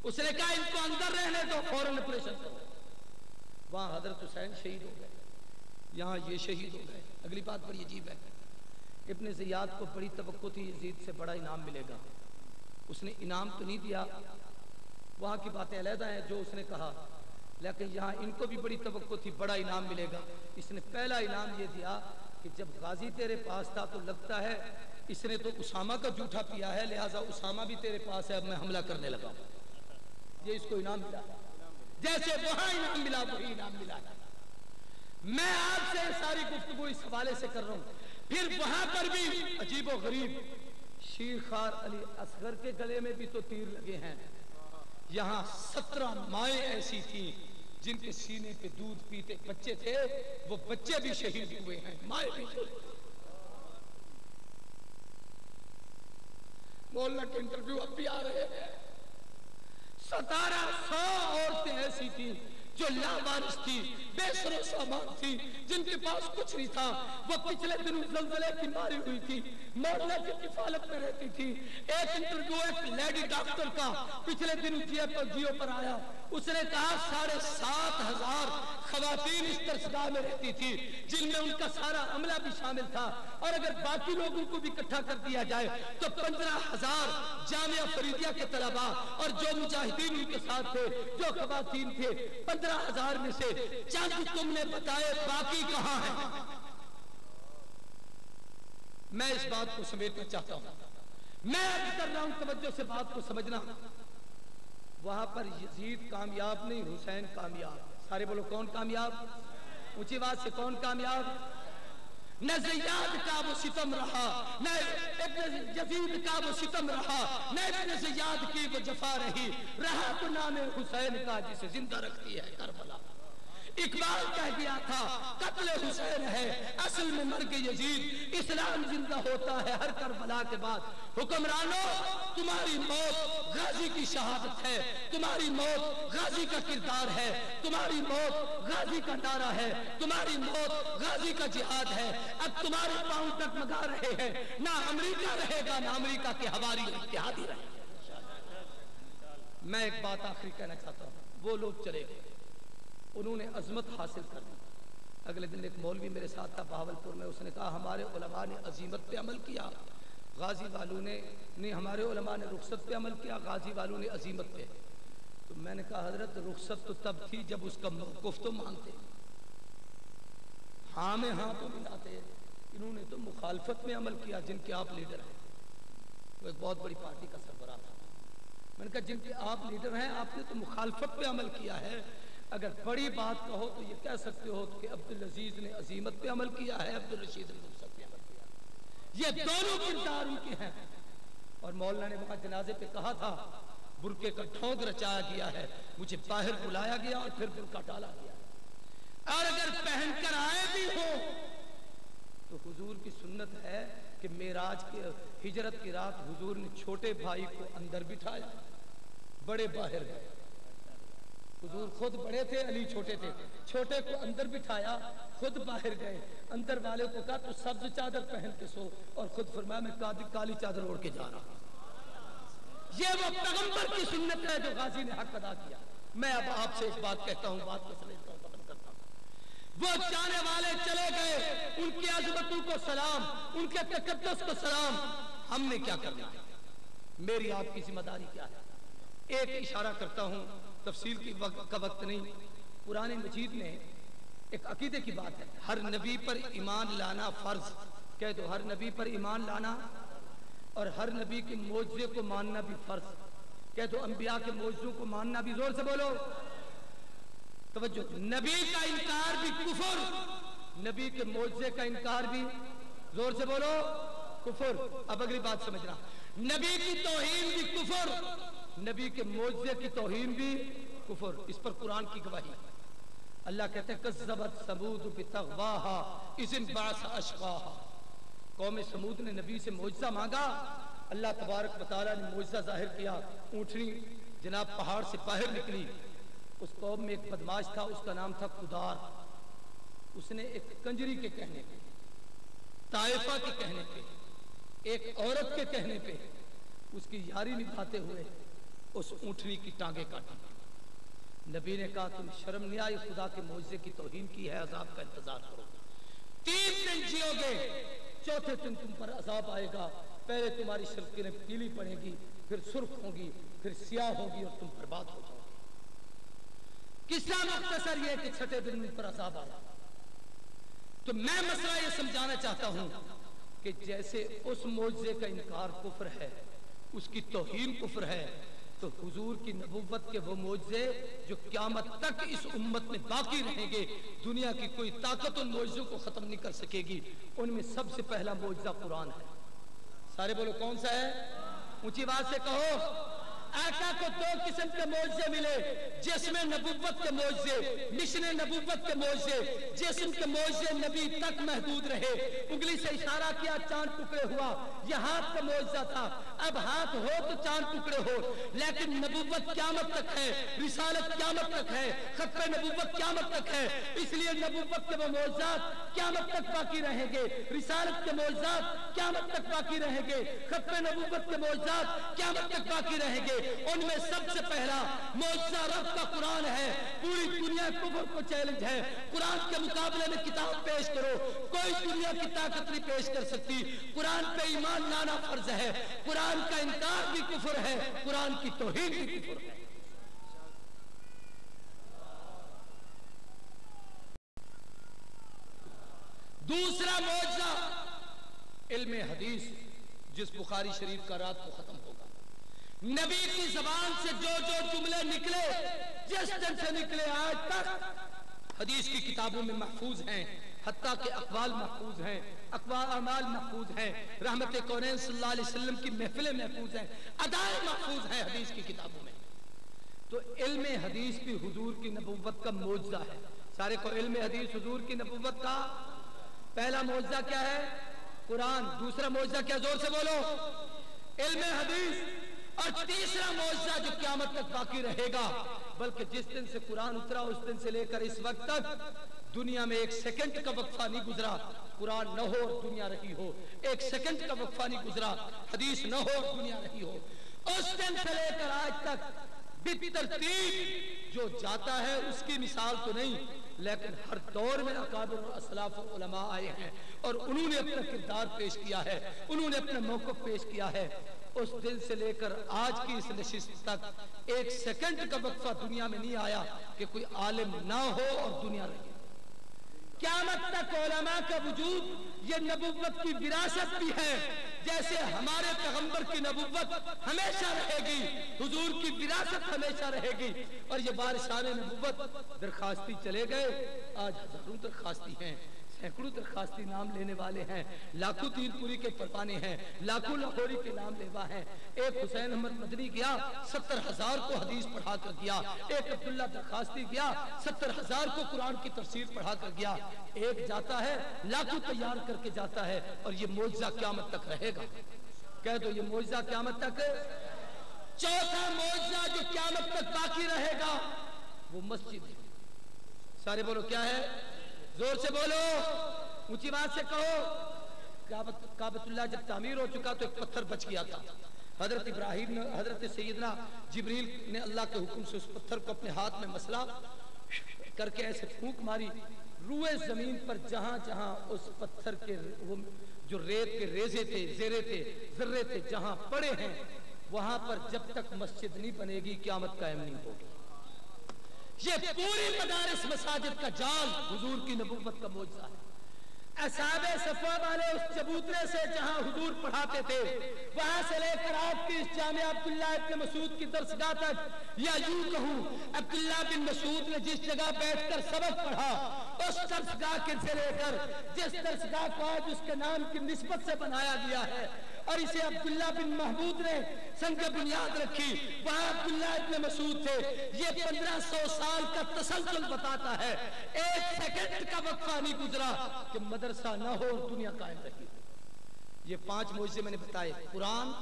اس نے کہا ان کو اندر رہنے دو، فوراً آپریشن کرو۔ وہاں حضرت حسین شہید ہو گئے، یہاں یہ شہید ہو گئے۔ اگلی بات بڑی عجیب ہے، ابن زیاد کو بڑی توقع تھی یزید سے بڑا انعام ملے گا، اس نے انعام تو نہیں دیا، وہاں کی باتیں علیحدہ ہیں جو اس نے کہا، لیکن یہاں ان کو بھی بڑی توقع تھی بڑا انعام ملے گا۔ اس نے پہلا انعام یہ دیا کہ جب غازی تیرے پاس تھا تو لگتا ہے اس نے تو اسامہ کا جھوٹا پیا ہے، لہٰذا اسامہ بھی تیرے پاس ہے، اب میں حملہ کرنے لگا ہوں۔ یہ اس کو انعام ملا، جیسے وہاں انعام ملا وہی انعام ملا۔ میں آپ سے ساری گفتگو اس حوالے سے کر رہا ہوں، پھر وہاں پر بھی عجیب و غریب شیر خار علی اصغر کے گلے میں بھی تو تیر لگے ہیں۔ یہاں 17 مائیں ایسی تھیں جن کے سینے پہ دودھ پیتے بچے تھے، وہ بچے بھی شہید ہوئے ہیں، مائیں بھی شہید۔ مولانا کے انٹرویو اب بھی آ رہے ہیں۔ 1700 عورتیں ایسی تھیں جو لاوارث تھی، بے سر و سامان تھی، جن کے پاس کچھ نہیں تھا، وہ پچھلے دنوں زلزلے کی ماری ہوئی تھی، مولانا کی کفالت میں رہتی تھی۔ ایک انٹرویو ایک لیڈی ڈاکٹر کا پچھلے دنوں جیو پر آیا، اس نے کہا 7500 خواتین اس درسگاہ میں رہتی تھی جن میں ان کا سارا عملہ بھی شامل تھا، اور اگر باقی لوگوں کو بھی اکٹھا کر دیا جائے تو 15000 جامعہ فریدیہ کے طلباء اور جو مجاہدین ان کے ساتھ تھے، جو خواتین تھے، 15000 میں سے چند تم نے بتائے، باقی کہاں ہیں؟ میں اس بات کو سمیٹنا چاہتا ہوں، میں اب کر رہا ہوں، توجہ سے بات کو سمجھنا۔ وہاں پر یزید کامیاب نہیں، حسین کامیاب۔ سارے بولو کون کامیاب؟ اونچی بات سے کون کامیاب؟ نہ زیاد کا وہ ستم رہا، نہ ابن یزید کا وہ ستم رہا، نہ ابن زیاد کی وہ جفا رہی، رہا تو نام حسین کا جسے زندہ رکھتی ہے کربلا۔ اقبال کہہ گیا تھا قتل حسین ہے اصل میں مرگ یزید، اسلام زندہ ہوتا ہے ہر کربلا کے بعد۔ حکمرانوں تمہاری موت غازی کی شہادت ہے، تمہاری موت غازی کا کردار ہے، تمہاری موت غازی کا نعرہ ہے، تمہاری موت غازی کا جہاد ہے۔ اب تمہارے پاؤں ٹگمگا رہے ہیں، نہ امریکہ رہے گا نہ امریکہ کے حواری اور اتحادی رہے گا۔ میں ایک بات آخری کہنا چاہتا ہوں، وہ لوگ چلے گئے، انہوں نے عظمت حاصل کر لی۔ اگلے دن ایک مولوی میرے ساتھ تھا بہاولپور میں، اس نے کہا ہمارے علماء نے عظیمت پہ عمل کیا، غازی والوں نے نہیں، ہمارے علماء نے رخصت پہ عمل کیا، غازی والوں نے عظیمت پہ۔ تو میں نے کہا حضرت رخصت تو تب تھی جب اس کا موقف تو مانتے، ہاں میں ہاں تو ملاتے، انہوں نے تو مخالفت میں عمل کیا جن کے آپ لیڈر ہیں۔ وہ ایک بہت بڑی پارٹی کا سربراہ تھا، میں نے کہا جن کے آپ لیڈر ہیں آپ نے تو مخالفت پہ عمل کیا ہے، اگر بڑی بات کہو تو یہ کہہ سکتے ہو کہ عبدالعزیز نے عظیمت پہ عمل کیا ہے، عبدالرشید نے رخصت پہ عمل کیا ہے، یہ دونوں کردار ان کے ہیں۔ اور مولانا نے وہاں جنازے پہ کہا تھا برقعے کا ڈھونگ رچایا گیا ہے، مجھے باہر بلایا گیا اور پھر برقعہ ڈالا گیا، اور اگر پہن کر آئے بھی ہو تو حضور کی سنت ہے کہ معراج کے ہجرت کی رات حضور نے چھوٹے بھائی کو اندر بٹھایا، بڑے باہر گئے۔ حضور خود بڑے تھے، علی چھوٹے تھے، چھوٹے کو اندر بٹھایا، خود باہر گئے، اندر والے کو کہا تو سبز چادر پہن کے سو، اور خود فرمایا میں کالی چادر اوڑھ کے جا رہا ہوں۔ یہ وہ پیغمبر کی سنت ہے جو غازی نے حق ادا کیا۔ میں اب آپ سے ایک بات کہتا ہوں، بات کو سمجھتا ہوں، ختم کرتا ہوں۔ وہ جانے والے چلے گئے، ان کی عظمتوں کو سلام، ان کے تقدس کو سلام، ہم نے کیا کرنا ہے؟ میری آپ کی ذمہ داری کیا ہے؟ ایک اشارہ کرتا ہوں، تفصیل کا وقت نہیں۔ قرآن مجید میں ایک عقیدے کی بات ہے، ہر نبی پر ایمان لانا فرض، کہہ دو ہر نبی پر ایمان لانا، اور ہر نبی کے معجزے کو ماننا بھی فرض، کہہ دو انبیاء کے معجزوں کو ماننا بھی، زور سے بولو توجہ، نبی کا انکار بھی کفر، نبی کے معجزے کا انکار بھی، زور سے بولو کفر۔ اب اگلی بات سمجھنا، نبی کی توہین بھی کفر، نبی کے معجزے کی توہین بھی کفر۔ اس پر قرآن کی گواہی، اللہ کہتے ہیں کذبت ثمود بطغواہا اذ انبعث اشقاہا، قوم سمود نے نبی سے معجزہ مانگا، اللہ تبارک و تعالیٰ نے معجزہ ظاہر کیا، اونٹنی جناب پہاڑ سے باہر نکلی۔ اس قوم میں ایک بدماش تھا، اس کا نام تھا قدار، اس نے ایک کنجری کے کہنے پہ، طائفہ کے کہنے پہ، ایک عورت کے کہنے پہ اس کی یاری نبھاتے ہوئے उस ऊँटनी की टांगे काटी। नबी ने कहा तुम शर्म नहीं आई, खुदा के मोइज़े की तौहीन की है, अजाब का इंतजार करो। 3 दिन जियोगे, चौथे दिन तुम पर अजाब आएगा। पहले तुम्हारी शर्तें पीली पड़ेगी, फिर सुर्ख होगी, फिर स्याह होगी और तुम बर्बाद हो जाओगे। किस्सा मुख्तसर ये कि छठे दिन उन पर अजाब आया। तो मैं मसला ये समझाना चाहता हूं कि जैसे उस मोइज़े का इनकार कुफ्र है, उसकी तौहीन कुफ्र है, तो हुजूर की नबुव्वत के वो मोइज़े जो क़यामत तक इस उम्मत में बाकी रहेंगे, दुनिया की कोई ताकत उन मोइज़ों को खत्म नहीं कर सकेगी। उनमें सबसे पहला मोइज़ा कुरान है। सारे बोलो कौन सा है? ऊंची आवाज से कहो। आका को 2 किस्म के मोइज़े मिले, जिसमें नबुव्वत के मोइज़े, मिशन नबुव्वत के मोइज़े, जिसम के मोइज़े नबी तक महदूद रहे। उंगली से इशारा किया, चांद टुकड़े हुआ, यह हाथ का मोइज़ा था। अब हाथ हो तो चांद टुकड़े हो, लेकिन नबुव्वत क़यामत तक है, रिसालत क़यामत तक है, खत्म नबुव्वत क़यामत तक है। इसलिए नबुव्वत के वो मोइज़ात क़यामत तक बाकी रहेंगे, रिसालत के मोइज़ात क़यामत तक बाकी रहेंगे, खत्म नबुव्वत के मोइज़ात क़यामत तक बाकी रहेंगे। उनमें सबसे पहला मोइज़ा रब का कुरान है। पूरी दुनिया कुफ्र को चैलेंज है, कुरान के मुकाबले में किताब पेश करो, कोई दुनिया की ताकत नहीं पेश कर सकती। कुरान पे ईमान लाना फर्ज है, कुरान का इनकार भी कुफ्र है, कुरान की तौहीन भी कुफ्र है। दूसरा मोइज़ा इल्मे हदीस, जिस बुखारी शरीफ का रात को खत्म होगा। नबी की जबान से जो जो जुमले निकले, जिस दिन से निकले आज तक हदीस की किताबों में महफूज हैं, हत्ता के अक़वाल महफूज हैं, अमाल महफूज हैं, रहमत कौनैन सल्लल्लाहु अलैहि वसल्लम की महफिलें महफूज हैं, अदाएं महफूज हैं हदीस की किताबों में। तो इल्मे हदीस भी हुजूर की नबुव्वत का मोइज़ा है। सारे को इल्मे हदीस हुजूर की नबुव्वत का पहला मोइज़ा क्या है? कुरान। दूसरा मोइज़ा क्या? जोर से बोलो। इल्मे हदीस। और तीसरा मोइज़ा जो क़यामत तक बाकी रहेगा, बल्कि जिस दिन से कुरान उतरा उस दिन से लेकर इस वक्त तक दुनिया में 1 सेकंड का वक्फा नहीं गुजरा कुरान न हो और दुनिया रही हो। 1 सेकंड का वक्फा नहीं गुजरा हदीस न हो और दुनिया रही हो। उस दिन से लेकर आज तक बितरतीब जो जाता है उसकी मिसाल तो नहीं, लेकिन हर दौर में अकाबिर और असलाफ और उलमा आए हैं और उन्होंने अपना किरदार पेश किया है, उन्होंने अपना मौक़िफ़ पेश किया है। उस दिन से लेकर आज की इस नशिस्त तक 1 सेकंड का वक्फा दुनिया में नहीं आया कि कोई आलिम ना हो और दुनिया रहे। क़यामत तक उलमा का वजूद ये नबुव्वत की विरासत भी है। जैसे हमारे पैगंबर की नबुव्वत हमेशा रहेगी, हुजूर की विरासत हमेशा रहेगी। और ये बारिशान नबुव्वत दरखास्ती चले गए, आज हजारों दरखास्ती हैं, सैकड़ों दरखास्ती नाम लेने वाले हैं, लाखों तीरपुरी के परवाने हैं, लाखों लाहौरी के नाम लेवा हैं। एक हुसैन अहमद मदनी गया 70,000 को हदीस पढ़ा कर गया, एक अब्दुल्ला दरखास्ती गया 70,000 को कुरान की तफसीर पढ़ा कर गया। एक जाता है लाखों तैयार करके जाता है और ये मोइज़ा क़यामत तक रहेगा। कह दो ये मोइज़ा क़यामत तक। चौथा मोइज़ा जो क़यामत तक बाकी रहेगा वो मस्जिद है। सारे बोलो क्या है? जोर से बोलो, ऊंची बात से कहो। काबतुल्लाह जब तामीर हो चुका तो एक पत्थर बच गया था। हजरत इब्राहिम ने, हजरत सैयदना जिब्रील ने अल्लाह के हुक्म से उस पत्थर को अपने हाथ में मसला करके ऐसे फूंक मारी, रूए जमीन पर जहां जहां उस पत्थर के वो जो रेत के रेजे थे, जेरे थे, जर्रे थे, जहां पड़े हैं वहां पर जब तक मस्जिद नहीं बनेगी क़यामत कायम नहीं होगी। ये पूरी मदारिस मसाजिद का जाल हुजूर की नबुव्वत का मोइज़ा है। असहाबे सफ़ा वाले उस चबूतरे से जहां हुजूर पढ़ाते थे, वहां से लेकर आपकी इस जामिया अब्दुल्लाह इब्न मसूद की दरसगाह तक, या यूं कहूं अब्दुल्लाह बिन मसूद ने जिस जगह बैठकर सबक पढ़ा, उस दरसगाह के से लेकर जिस दरसगाह को आज उसके नाम की निस्बत से बनाया गया है और इसे अब्दुल्लाह बिन महमूद ने संग बुनियाद रखी, वहां अब्दुल्लाह इब्न मसूद थे। ये 1500 साल का तसलसल बताता है, 1 सेकंड का वक्फा नहीं गुजरा कि मदरसा ना हो और दुनिया कायम रही। ये 5 मोइज़े मैंने बताए, कुरान,